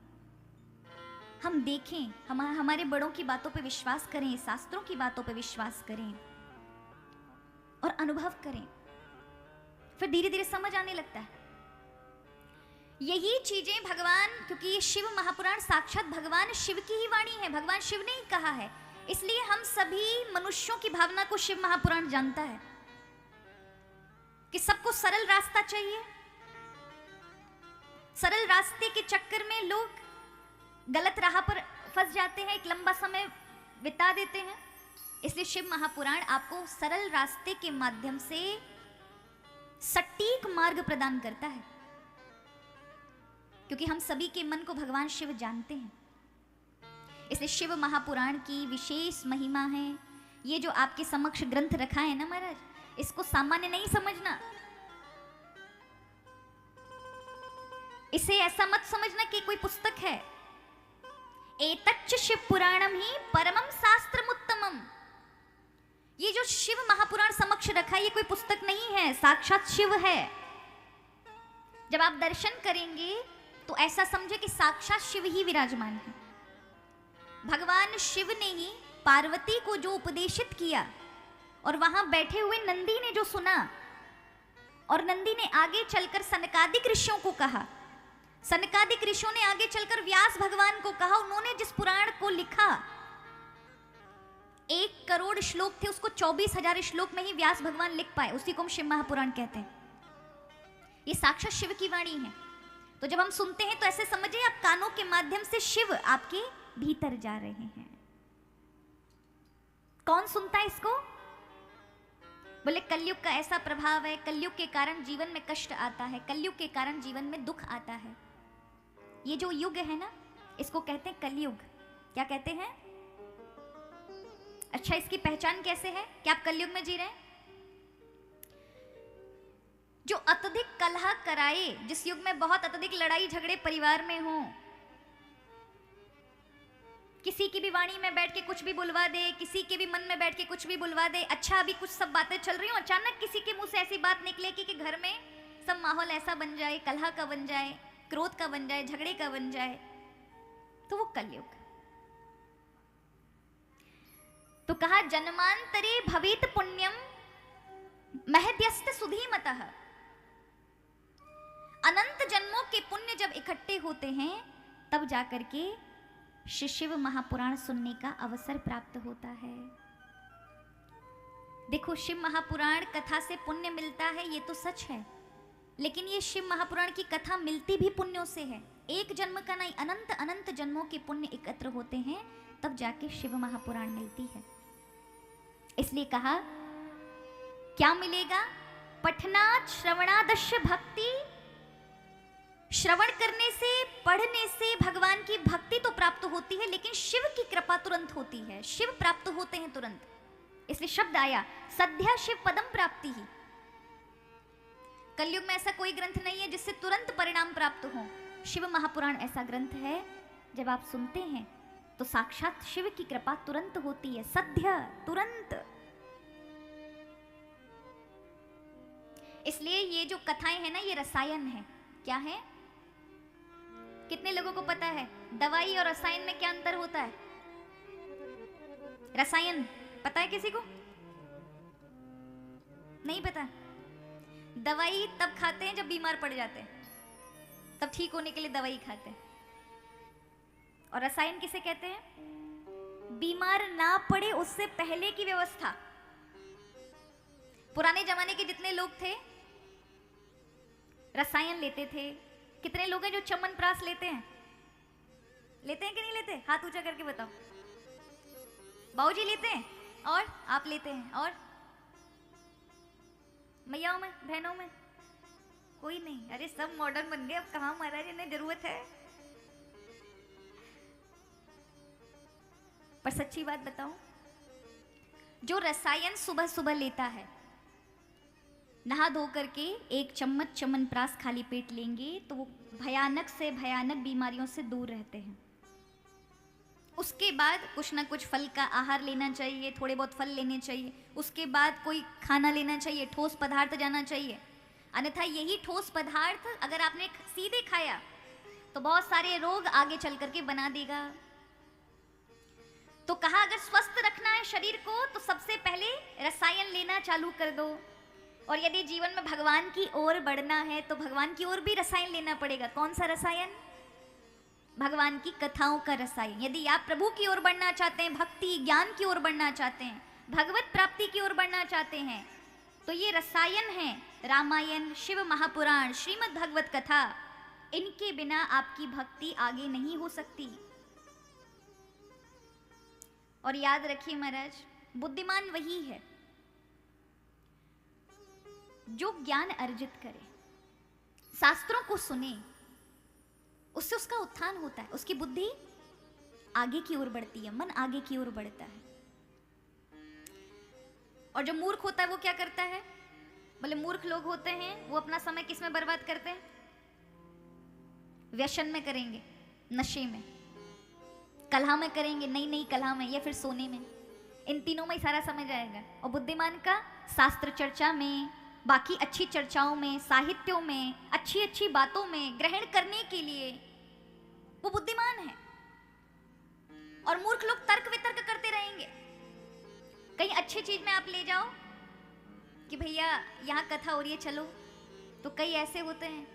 हम देखें, हमारे बड़ों की बातों पे विश्वास करें, शास्त्रों की बातों पे विश्वास करें और अनुभव करें, फिर धीरे धीरे समझ आने लगता है। यही चीजें भगवान, क्योंकि ये शिव महापुराण साक्षात भगवान शिव की ही वाणी है, भगवान शिव ने ही कहा है, इसलिए हम सभी मनुष्यों की भावना को शिव महापुराण जानता है कि सबको सरल रास्ता चाहिए। सरल रास्ते के चक्कर में लोग गलत राह पर फंस जाते हैं, एक लंबा समय बिता देते हैं। इसलिए शिव महापुराण आपको सरल रास्ते के माध्यम से सटीक मार्ग प्रदान करता है, क्योंकि हम सभी के मन को भगवान शिव जानते हैं। इसलिए शिव महापुराण की विशेष महिमा है। ये जो आपके समक्ष ग्रंथ रखा है ना महाराज, इसको सामान्य नहीं समझना। इसे ऐसा मत समझना कि कोई पुस्तक है। एतच्च शिव पुराणम ही परमम शास्त्रमुत्तमम। ये जो शिव महापुराण समक्ष रखा है, ये कोई पुस्तक नहीं है, साक्षात शिव है। जब आप दर्शन करेंगे तो ऐसा समझे कि साक्षात शिव ही विराजमान है। भगवान शिव ने ही पार्वती को जो उपदेशित किया, और वहां बैठे हुए नंदी ने जो सुना, और नंदी ने आगे चलकर सनकादिक ऋषियों को कहा, सनकादिक ऋषियों ने आगे चलकर व्यास भगवान को कहा। उन्होंने जिस पुराण को लिखा, 1 करोड़ श्लोक थे, उसको 24,000 श्लोक में ही व्यास भगवान लिख पाए। उसी को हम शिव महापुराण कहते हैं। ये साक्षात शिव की वाणी है। तो जब हम सुनते हैं तो ऐसे समझिए आप कानों के माध्यम से शिव आपके भीतर जा रहे हैं। कौन सुनता है इसको? बोले कलयुग का ऐसा प्रभाव है, कलयुग के कारण जीवन में कष्ट आता है, कलयुग के कारण जीवन में दुख आता है। ये जो युग है ना, इसको कहते हैं कलयुग। क्या कहते हैं? अच्छा, इसकी पहचान कैसे है कि आप कलयुग में जी रहे हैं? जो अत्यधिक कलह कराए, जिस युग में बहुत अत्यधिक लड़ाई झगड़े परिवार में हो, किसी की भी वाणी में बैठ के कुछ भी बुलवा दे, किसी के भी मन में बैठ के कुछ भी बुलवा दे। अच्छा, अभी कुछ सब बातें चल रही हो, अचानक किसी के मुंह से ऐसी बात निकले कि घर में सब माहौल ऐसा बन जाए, कलह का बन जाए, क्रोध का बन जाए, झगड़े का बन जाए, तो वो कलयुग। तो कहा जन्मांतरे भवेत पुण्यम महद्यस्त सुधीमतः। अनंत जन्मों के पुण्य जब इकट्ठे होते हैं तब जाकर के शिव महापुराण सुनने का अवसर प्राप्त होता है। देखो, शिव महापुराण कथा से पुण्य मिलता है, ये तो सच है, लेकिन ये शिव महापुराण की कथा मिलती भी पुण्यों से है। एक जन्म का नहीं, अनंत अनंत जन्मों के पुण्य एकत्र होते हैं तब जाके शिव महापुराण मिलती है। इसलिए कहा क्या मिलेगा? पठनात् श्रवणादश्य भक्ति। श्रवण करने से, पढ़ने से भगवान की भक्ति तो प्राप्त होती है, लेकिन शिव की कृपा तुरंत होती है, शिव प्राप्त होते हैं तुरंत। इसलिए शब्द आया सद्या शिव पदम प्राप्ति ही। कलयुग में ऐसा कोई ग्रंथ नहीं है जिससे तुरंत परिणाम प्राप्त हो। शिव महापुराण ऐसा ग्रंथ है, जब आप सुनते हैं तो साक्षात शिव की कृपा तुरंत होती है, सद्य, तुरंत। इसलिए ये जो कथाएं हैं ना, ये रसायन है। क्या है? कितने लोगों को पता है दवाई और रसायन में क्या अंतर होता है? रसायन पता है किसी को? नहीं पता? दवाई तब खाते हैं जब बीमार पड़ जाते हैं, तब ठीक होने के लिए दवाई खाते हैं। और रसायन किसे कहते हैं? बीमार ना पड़े उससे पहले की व्यवस्था। पुराने जमाने के जितने लोग थे रसायन लेते थे। कितने लोग हैं जो च्यवनप्राश लेते हैं? लेते हैं कि नहीं लेते? हाथ ऊंचा करके बताओ। बाबूजी लेते हैं? और आप लेते हैं? और मैयाओं में, बहनों में कोई नहीं? अरे सब मॉडर्न बन गए, अब कहाँ महाराज इन्हें जरूरत है। पर सच्ची बात बताऊं, जो रसायन सुबह सुबह लेता है, नहा धो करके एक चम्मच च्यवनप्राश खाली पेट लेंगे तो वो भयानक से भयानक बीमारियों से दूर रहते हैं। उसके बाद कुछ ना कुछ फल का आहार लेना चाहिए, थोड़े बहुत फल लेने चाहिए, उसके बाद कोई खाना लेना चाहिए, ठोस पदार्थ जाना चाहिए। अन्यथा यही ठोस पदार्थ अगर आपने सीधे खाया तो बहुत सारे रोग आगे चल करके बना देगा। तो कहा अगर स्वस्थ रखना है शरीर को तो सबसे पहले रसायन लेना चालू कर दो। और यदि जीवन में भगवान की ओर बढ़ना है तो भगवान की ओर भी रसायन लेना पड़ेगा। कौन सा रसायन? भगवान की कथाओं का रसायन। यदि आप प्रभु की ओर बढ़ना चाहते हैं, भक्ति ज्ञान की ओर बढ़ना चाहते हैं, भगवत प्राप्ति की ओर बढ़ना चाहते हैं, तो ये रसायन है रामायण, शिव महापुराण, श्रीमद् भगवत कथा। इनके बिना आपकी भक्ति आगे नहीं हो सकती। और याद रखिए महाराज, बुद्धिमान वही है जो ज्ञान अर्जित करे, शास्त्रों को सुने, उससे उसका उत्थान होता है, उसकी बुद्धि आगे की ओर बढ़ती है, मन आगे की ओर बढ़ता है। और जो मूर्ख होता है वो क्या करता है? बोले मूर्ख लोग होते हैं वो अपना समय किस में बर्बाद करते हैं? व्यसन में करेंगे, नशे में, कलह में करेंगे, नई नई कलह में, या फिर सोने में। इन तीनों में ही सारा समय जाएगा। और बुद्धिमान का शास्त्र चर्चा में, बाकी अच्छी चर्चाओं में, साहित्यों में, अच्छी अच्छी बातों में ग्रहण करने के लिए वो बुद्धिमान है। और मूर्ख लोग तर्क वितर्क करते रहेंगे। कहीं अच्छी चीज में आप ले जाओ कि भैया यहाँ कथा हो रही है चलो, तो कई ऐसे होते हैं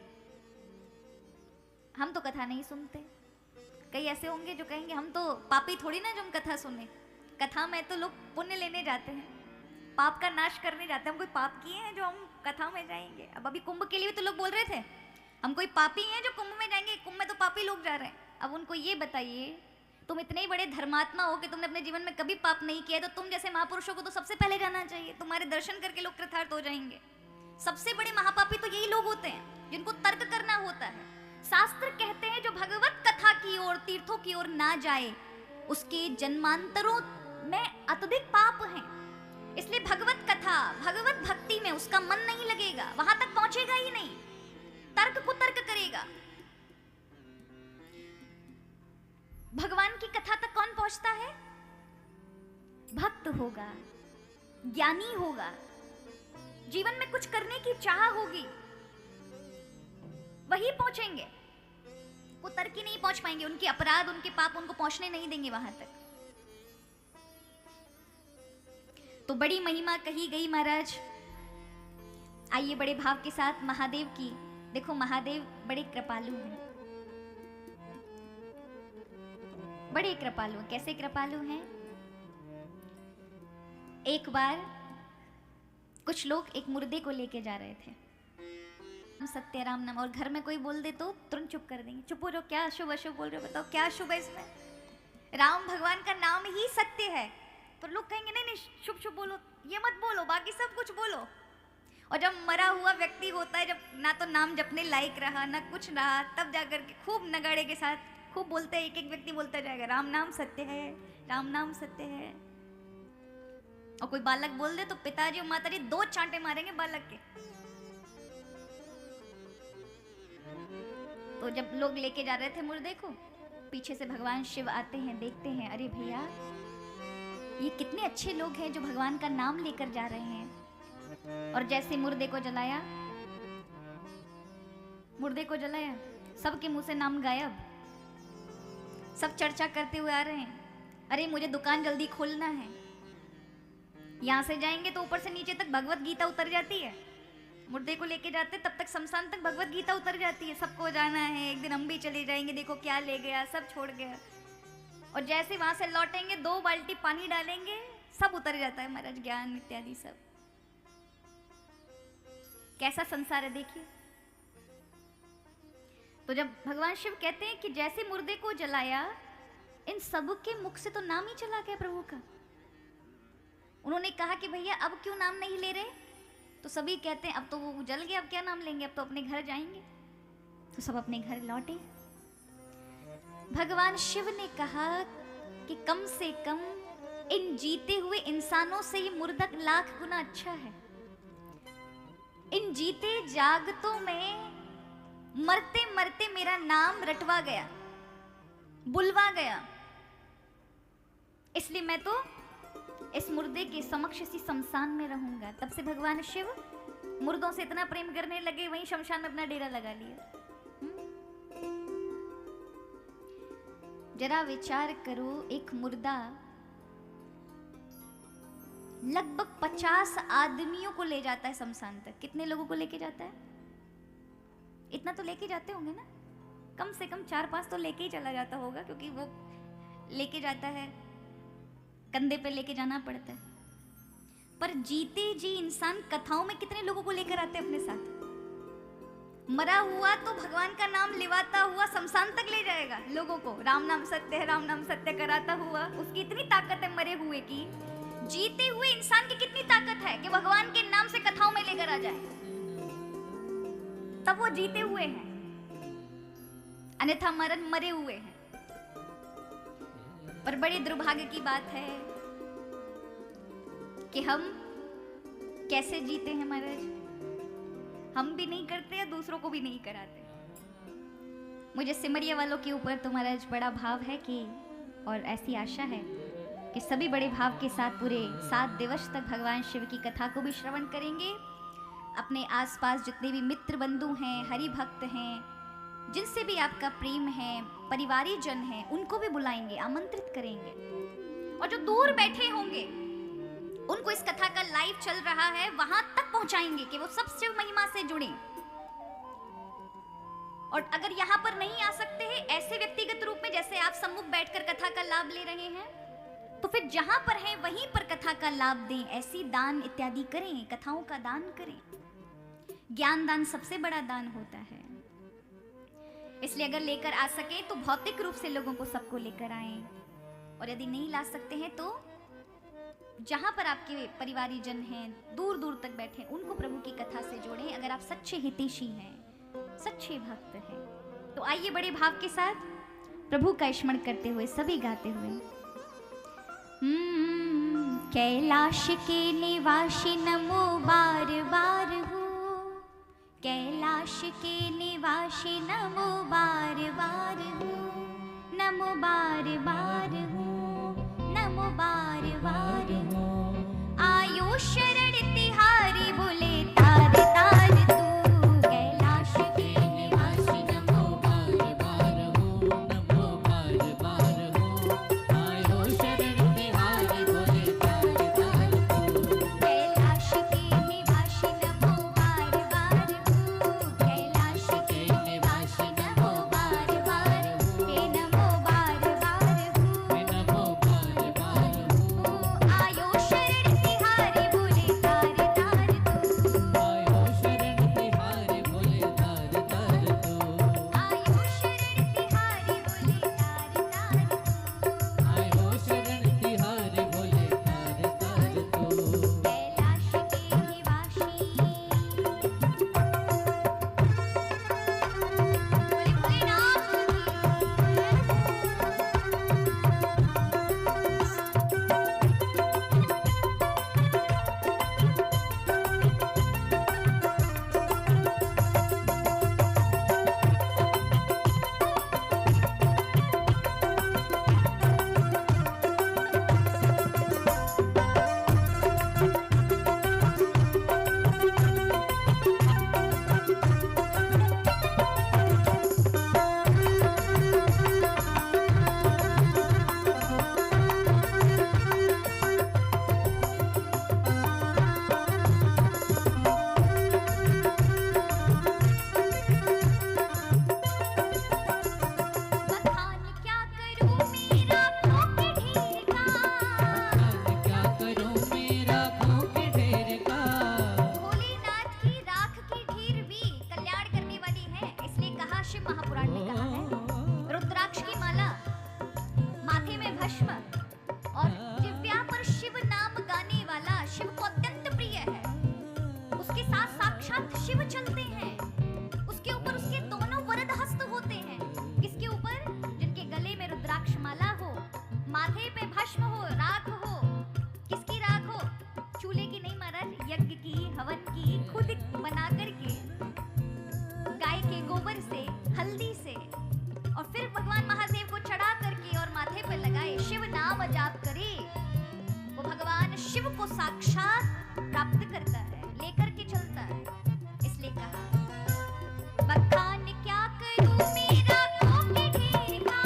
हम तो कथा नहीं सुनते। कई ऐसे होंगे जो कहेंगे हम तो पापी थोड़ी ना जो हम कथा सुने। कथा में तो लोग पुण्य लेने जाते हैं, पाप का नाश करने जाते हैं। हम कोई पाप किए हैं जो हम कथा में जाएंगे? अब अभी कुंभ के लिए भी तो लोग बोल रहे थे हम कोई पापी हैं जो कुंभ में जाएंगे, कुंभ में तो पापी लोग जा रहे हैं। अब उनको ये बताइए, तुम इतने ही बड़े धर्मात्मा हो कि तुमने अपने जीवन में कभी पाप नहीं किया, तो तुम जैसे महापुरुषों को तो सबसे पहले जाना चाहिए। तुम्हारे दर्शन करके लोग कृतार्थ हो जाएंगे। सबसे बड़े महापापी तो यही लोग होते हैं जिनको तर्क करना होता है। शास्त्र कहते हैं जो भगवत कथा की ओर, तीर्थों की ओर ना जाए उसके जन्मांतरों में अत्यधिक पाप हैं, इसलिए भगवत कथा, भगवत भक्ति में उसका मन नहीं लगेगा, वहां तक पहुंचेगा ही नहीं, तर्क कुतर्क करेगा। भगवान की कथा तक कौन पहुंचता है? भक्त होगा, ज्ञानी होगा, जीवन में कुछ करने की चाह होगी, वही पहुंचेंगे। कुतर्की नहीं पहुंच पाएंगे, उनके अपराध, उनके पाप उनको पहुंचने नहीं देंगे वहां तक। तो बड़ी महिमा कही गई महाराज। आइए बड़े भाव के साथ महादेव की। देखो महादेव बड़े कृपालु हैं, बड़े कृपालु हैं। कैसे कृपालु हैं? एक बार कुछ लोग एक मुर्दे को लेके जा रहे थे, सत्य राम नाम, और घर में कोई बोल दे तो तुरंत चुप कर देंगे। चुप हो जाओ, क्या अशुभ अशुभ बोल रहे हो, बताओ क्या अशुभ है इसमें? राम भगवान का नाम ही सत्य है, तो लोग कहेंगे नहीं नहीं शुभ शुभ बोलो, ये मत बोलो, बाकी सब कुछ बोलो। और जब मरा हुआ व्यक्ति होता है, जब ना तो नाम जपने लायक रहा ना कुछ रहा, तब जाकर के खूब नगाड़े के साथ खूब बोलते हैं, एक एक व्यक्ति बोलता जाएगा राम नाम सत्य है, राम नाम सत्य है। और कोई बालक बोल दे तो पिताजी और माताजी 2 चांटे मारेंगे बालक के। तो जब लोग लेके जा रहे थे मुर्दे को, पीछे से भगवान शिव आते हैं, देखते हैं, अरे भैया ये कितने अच्छे लोग हैं जो भगवान का नाम लेकर जा रहे हैं। और जैसे मुर्दे को जलाया, सबके मुंह से नाम गायब, सब चर्चा करते हुए आ रहे हैं, अरे मुझे दुकान जल्दी खोलना है। यहां से जाएंगे तो ऊपर से नीचे तक भगवत गीता उतर जाती है, मुर्दे को लेके जाते तब तक शमशान तक भगवत गीता उतर जाती है, सबको जाना है, एक दिन हम भी चले जाएंगे, देखो क्या ले गया, सब छोड़ गया। और जैसे वहां से लौटेंगे 2 बाल्टी पानी डालेंगे, सब उतर जाता है महाराज, ज्ञान इत्यादि सब। कैसा संसार है देखिए। तो जब भगवान शिव कहते हैं कि जैसे मुर्दे को जलाया, इन सब के मुख से तो नाम ही चला गया प्रभु का। उन्होंने कहा कि भैया अब क्यों नाम नहीं ले रहे? तो सभी कहते हैं अब तो वो जल गया, अब क्या नाम लेंगे, अब तो अपने घर जाएंगे। तो सब अपने घर लौटे। भगवान शिव ने कहा कि कम से कम इन जीते हुए इंसानों से ये मुर्दा लाख गुना अच्छा है। इन जीते जागतों में मरते मरते मेरा नाम रटवा गया, बुलवा गया, इसलिए मैं तो इस मुर्दे के समक्ष इसी शमशान में रहूंगा। तब से भगवान शिव मुर्दों से इतना प्रेम करने लगे, वहीं शमशान में अपना डेरा लगा लिया। जरा विचार करो, एक मुर्दा लगभग 50 आदमियों को ले जाता है शमशान तक। कितने लोगों को लेके जाता है? इतना तो लेके जाते होंगे ना, कम से कम 4-5 तो लेके ही चला जाता होगा, क्योंकि वो लेके जाता है, कंधे पे लेके जाना पड़ता है। पर जीते जी इंसान कथाओं में कितने लोगों को लेकर आते हैं अपने साथ। मरा हुआ तो भगवान का नाम लिवाता हुआ शमशान तक ले जाएगा लोगों को, राम नाम सत्य है, राम नाम सत्य कराता हुआ। उसकी इतनी ताकत है मरे हुए की, जीते हुए इंसान की कितनी ताकत है कि भगवान के नाम से कथाओं में लेकर आ जाए, तब वो जीते हुए हैं, अन्यथा मरण मरे हुए हैं। पर बड़े दुर्भाग्य की बात है कि हम कैसे जीते हैं महाराज, हम भी नहीं करते या दूसरों को भी नहीं कराते। मुझे सिमरिया वालों के ऊपर तो महाराज बड़ा भाव है कि, और ऐसी आशा है कि सभी बड़े भाव के साथ पूरे 7 दिवस तक भगवान शिव की कथा को भी श्रवण करेंगे। अपने आसपास जितने भी मित्र बंधु हैं, हरि भक्त हैं, जिनसे भी आपका प्रेम है, परिवारी जन हैं, उनको भी बुलाएंगे, आमंत्रित करेंगे। और जो दूर बैठे होंगे उनको इस कथा का लाइव चल रहा है वहां तक पहुंचाएंगे कि वो सब शिव महिमा से जुड़े। और अगर यहाँ पर नहीं आ सकते हैं ऐसे व्यक्तिगत रूप में, जैसे आप सम्मुख बैठकर कथा का लाभ ले रहे हैं, तो फिर जहां पर हैं वहीं पर कथा का लाभ दें, ऐसी दान इत्यादि करें, कथाओं का दान करें। ज्ञान दान सबसे बड़ा दान होता है। इसलिए अगर लेकर आ सके तो भौतिक रूप से लोगों को सबको लेकर आएं, और यदि नहीं ला सकते हैं तो जहां पर आपके परिवारी जन हैं, दूर दूर तक बैठे, उनको प्रभु की कथा से जोड़ें। अगर आप सच्चे हितैषी हैं, सच्चे भक्त हैं, तो आइए बड़े भाव के साथ प्रभु का स्मरण करते हुए, सभी गाते हुए कैलाश के निवासी नमो बार बार हो, कैलाश के निवासी नमो बार बार हो, नमो बार बार हो, नमो बार बार हो। आयो शरण तिहारी बोले तार तार तू, कैलाश के निवासी नमो बार बार हो, नमो बार बार हो। आयो शरण तिहारी बोले तार तार तू, कैलाश के निवासी नमो बार बार हो, कैलाश के निवासी नमो बार बार हो, हे नमो बार बार हो, हे नमो बार बार हो। आयो शरण तिहारी बोले तार तार तू, आयो शरण तिहारी बोले तार तार तू, आयो शरण तिहारी बोले तार तार तू, आयो शरण तिहारी बोले तार तार तू। कैलाश के निवासी बोले बखान क्या करूं मेरा खो के ढेर का, क्या करूं मेरा खो के ढेर का। भोलेनाथ की राख की ढेर भी कल्याण करने वाली है, इसलिए कहा शिव महापुराण में कहा है। रुद्राक्ष की माला, माथे में भस्म और दिव्या पर शिव नाम गाने वाला शिव को अत्यंत प्रिय है। उसके साथ साक्षात शिव चलते हैं, उसके ऊपर उसके दोनों वरद हस्त होते हैं। किसके ऊपर? जिनके गले में रुद्राक्ष माला हो, माथे पे भस्म हो, राख हो। किसकी राख हो? चूल्हे की नहीं महाराज, यज्ञ की, हवन की, खुद बना करके गाय के गोबर से, हल्दी से, और फिर भगवान महादेव को चढ़ा करके और माथे पर लगाए, शिव नाम जाप करे, वो भगवान शिव को साक्षात प्राप्त करता है, लेकर के चलता है। इसलिए कहा बखान क्या करूं मेरा खो के ढेर का,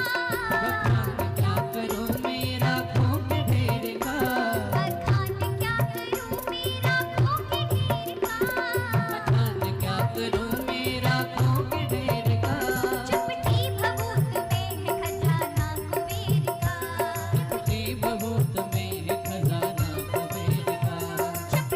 बखान क्या करूं मेरा खो के ढेर का। बखान क्या करूं मेरा खो के ढेर का। बखान क्या करूं मेरा खो के ढेर का। चपटी भभूत में है खजाना कुबेर का, चपटी बहुत में है खजाना कुबेर का। चपटी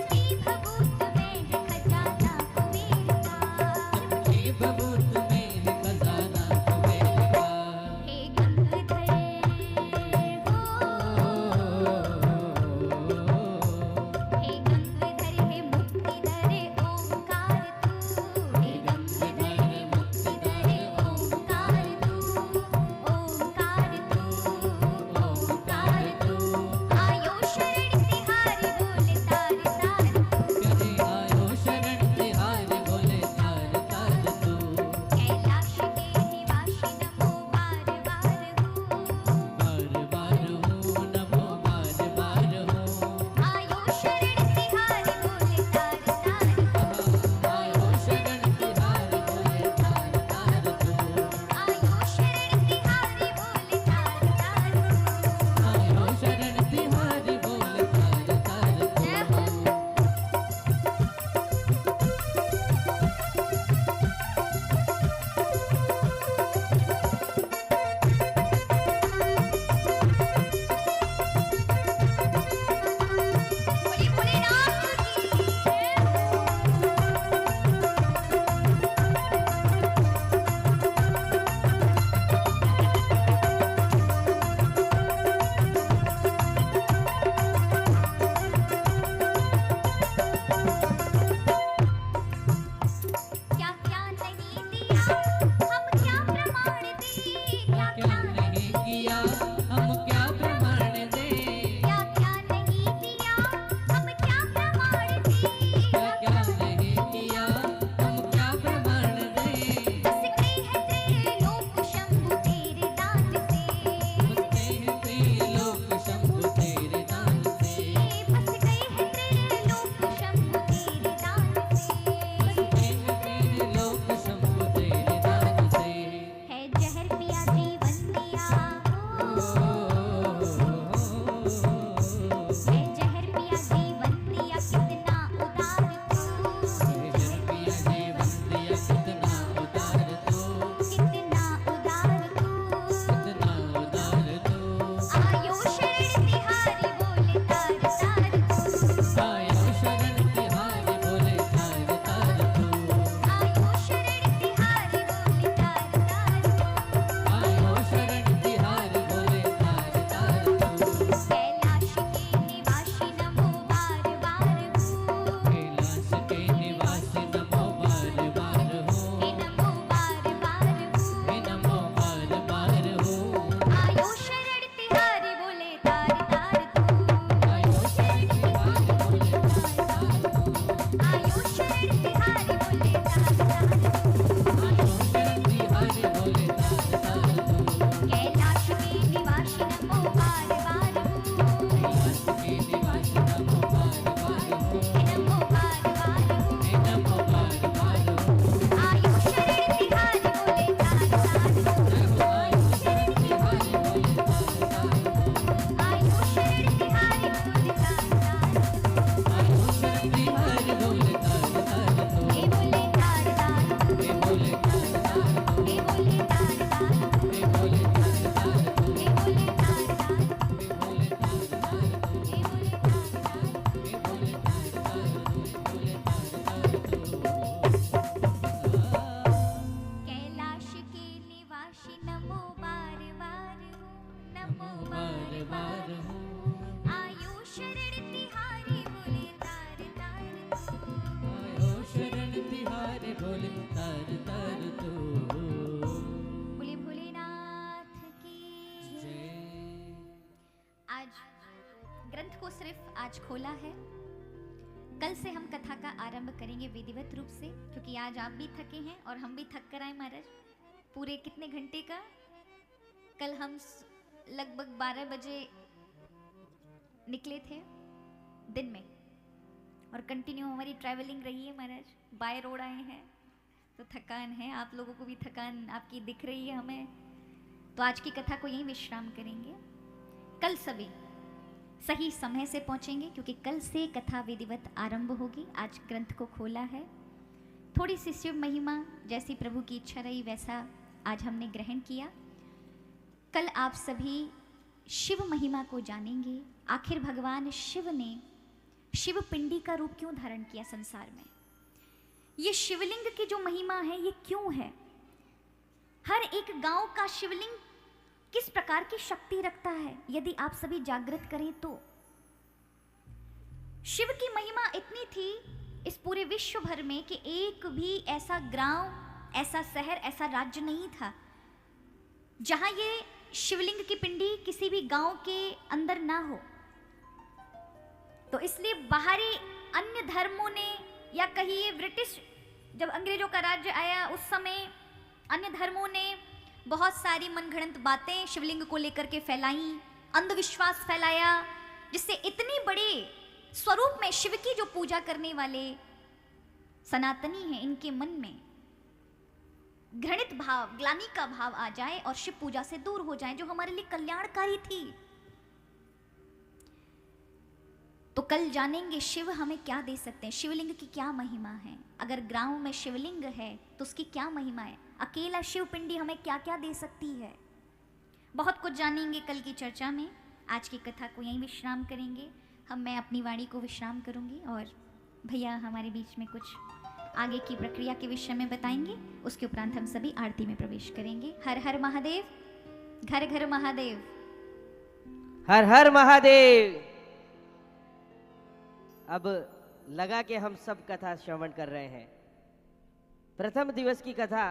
खोला है। कल से हम कथा का आरंभ करेंगे विधिवत रूप से, क्योंकि आज आप भी थके हैं और हम भी थक कर आए महाराज। पूरे कितने घंटे का? कल हम लगभग 12 बजे निकले थे दिन में, और कंटिन्यू हमारी ट्रैवलिंग रही है महाराज। बाय रोड आए हैं तो थकान है, आप लोगों को भी थकान आपकी दिख रही है हमें। तो आज की कथा को यहीं विश्राम करेंगे। कल सभी सही समय से पहुंचेंगे, क्योंकि कल से कथा विधिवत आरंभ होगी। आज ग्रंथ को खोला है, थोड़ी सी शिव महिमा जैसी प्रभु की इच्छा रही वैसा आज हमने ग्रहण किया। कल आप सभी शिव महिमा को जानेंगे। आखिर भगवान शिव ने शिव पिंडी का रूप क्यों धारण किया संसार में? ये शिवलिंग की जो महिमा है ये क्यों है? हर एक गांव का शिवलिंग किस प्रकार की शक्ति रखता है, यदि आप सभी जागृत करें तो। शिव की महिमा इतनी थी इस पूरे विश्व भर में कि एक भी ऐसा गांव, ऐसा शहर, ऐसा राज्य नहीं था जहां ये शिवलिंग की पिंडी किसी भी गांव के अंदर ना हो। तो इसलिए बाहरी अन्य धर्मों ने, या कहिए ब्रिटिश, जब अंग्रेजों का राज्य आया उस समय अन्य धर्मों ने बहुत सारी मनगढ़ंत बातें शिवलिंग को लेकर के फैलाई, अंधविश्वास फैलाया, जिससे इतने बड़े स्वरूप में शिव की जो पूजा करने वाले सनातनी हैं, इनके मन में घृणित भाव, ग्लानि का भाव आ जाए और शिव पूजा से दूर हो जाए, जो हमारे लिए कल्याणकारी थी। तो कल जानेंगे शिव हमें क्या दे सकते हैं, शिवलिंग की क्या महिमा है। अगर ग्राम में शिवलिंग है तो उसकी क्या महिमा है, अकेला शिव पिंडी हमें क्या क्या दे सकती है। बहुत कुछ जानेंगे कल की चर्चा में। आज की कथा को यहीं विश्राम करेंगे। मैं अपनी वाणी को विश्राम करूंगी और भैया हमारे बीच में कुछ आगे की प्रक्रिया के विषय में बताएंगे। उसके उपरांत हम सभी आरती में प्रवेश करेंगे। हर हर महादेव, घर घर महादेव, हर हर महादेव। अब लगा कि हम सब कथा श्रवण कर रहे हैं। प्रथम दिवस की कथा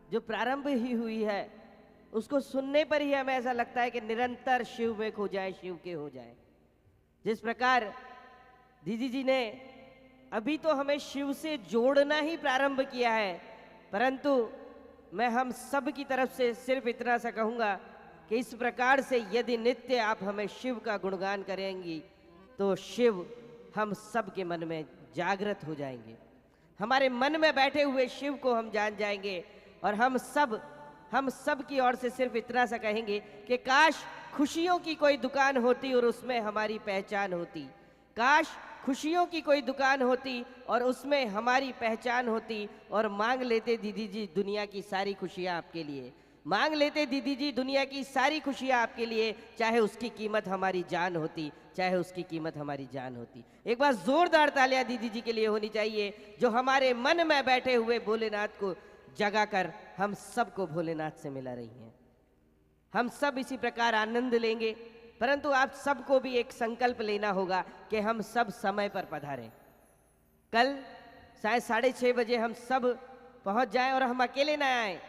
जो प्रारंभ ही हुई है, उसको सुनने पर ही हमें ऐसा लगता है कि निरंतर शिव में खो जाए, शिव के हो जाए। जिस प्रकार दीदी जी ने अभी तो हमें शिव से जोड़ना ही प्रारंभ किया है, परंतु मैं हम सब की तरफ से सिर्फ इतना सा कहूँगा कि इस प्रकार से यदि नित्य आप हमें शिव का गुणगान करेंगी तो शिव हम सब के मन में जागृत हो जाएंगे। हमारे मन में बैठे हुए शिव को हम जान जाएंगे और हम सब की ओर से सिर्फ इतना सा कहेंगे कि काश खुशियों की कोई दुकान होती और उसमें हमारी पहचान होती। काश खुशियों की कोई दुकान होती और उसमें हमारी पहचान होती, और मांग लेते दीदी जी दुनिया की सारी खुशियाँ आपके लिए, मांग लेते दीदी जी दुनिया की सारी खुशियाँ आपके लिए, चाहे उसकी कीमत हमारी जान होती, चाहे उसकी कीमत हमारी जान होती। एक बार जोरदार तालियां दीदी जी के लिए होनी चाहिए, जो हमारे मन में बैठे हुए भोलेनाथ को जगाकर हम सबको भोलेनाथ से मिला रही हैं। हम सब इसी प्रकार आनंद लेंगे, परंतु आप सबको भी एक संकल्प लेना होगा कि हम सब समय पर पधारें। कल शायद 6:30 बजे हम सब पहुंच जाएं और हम अकेले ना आए,